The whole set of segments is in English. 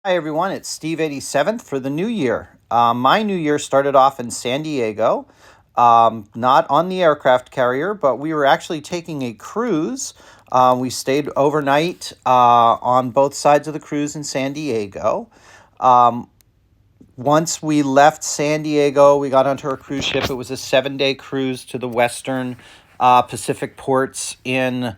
Hi everyone, it's Steve 87th for the new year. My new year started off in San Diego, not on the aircraft carrier, but we were actually taking a cruise. We stayed overnight on both sides of the cruise in San Diego. Once we left San Diego, we got onto our cruise ship. It was a 7-day cruise to the western Pacific ports in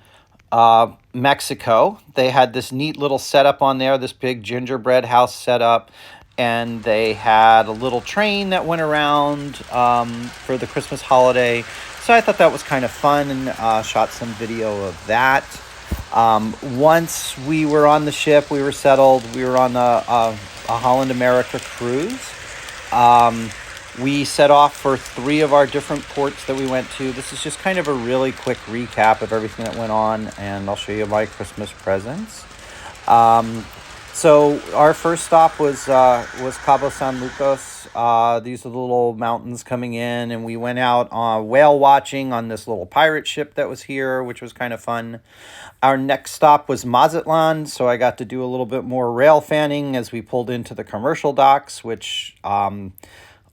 Mexico. They had this neat little setup on there, this big gingerbread house setup, and they had a little train that went around for the Christmas holiday. So I thought that was kind of fun and shot some video of that. Once we were on the ship, we were settled. We were on a Holland America cruise. We set off for 3 of our different ports that we went to. This is just kind of a really quick recap of everything that went on, and I'll show you my Christmas presents. So our first stop was Cabo San Lucas. These are the little mountains coming in, and we went out whale watching on this little pirate ship that was here, which was kind of fun. Our next stop was Mazatlan, so I got to do a little bit more rail fanning as we pulled into the commercial docks, which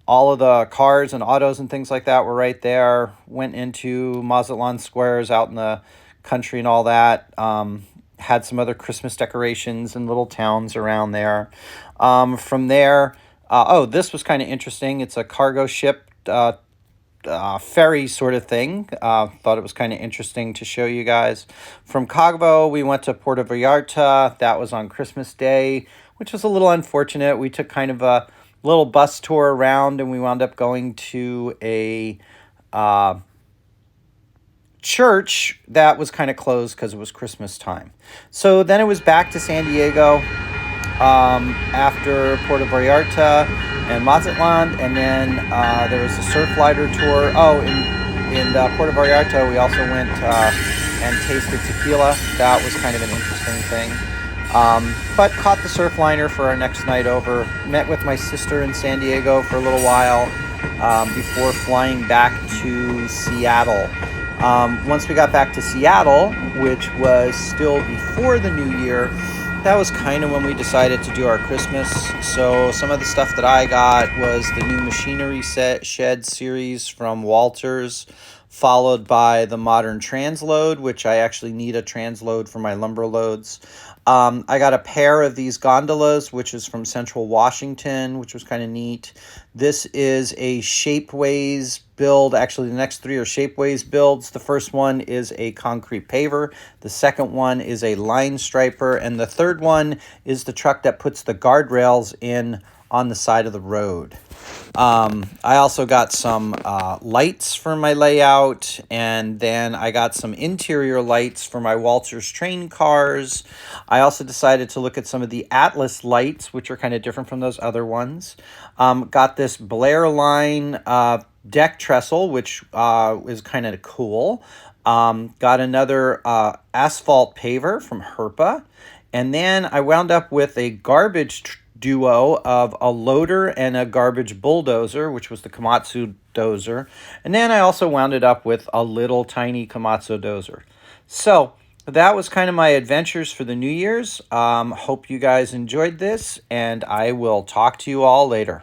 all of the cars and autos and things like that were right there. Went into Mazatlan squares out in the country and all that. Had some other Christmas decorations and little towns around there. From there, this was kind of interesting. It's a cargo ship ferry sort of thing. Thought it was kind of interesting to show you guys. From Cabo, we went to Puerto Vallarta. That was on Christmas Day, which was a little unfortunate. We took kind of a little bus tour around, and we wound up going to a church that was kind of closed because it was Christmas time. So then it was back to San Diego after Puerto Vallarta and Mazatlan, and then there was a surf lighter tour. In Puerto Vallarta, we also went and tasted tequila. That was kind of an interesting thing. But caught the surf liner for our next night over. Met with my sister in San Diego for a little while before flying back to Seattle. Once we got back to Seattle, which was still before the new year, that was kind of when we decided to do our Christmas. So some of the stuff that I got was the new Machinery Shed series from Walters, followed by the Modern Transload, which I actually need a transload for my lumber loads. I got a pair of these gondolas, which is from Central Washington, which was kind of neat. This is a Shapeways build. Actually, the next 3 are Shapeways builds. The first one is a concrete paver. The second one is a line striper. And the third one is the truck that puts the guardrails in on the side of the road. I also got some lights for my layout, and then I got some interior lights for my Walters train cars. I also decided to look at some of the Atlas lights, which are kind of different from those other ones. Got this Blair Line deck trestle, which is kind of cool. Got another asphalt paver from Herpa. And then I wound up with a garbage duo of a loader and a garbage bulldozer, which was the Komatsu dozer. And then I also wound it up with a little tiny Komatsu dozer. So that was kind of my adventures for the New Year's. Hope you guys enjoyed this, and I will talk to you all later.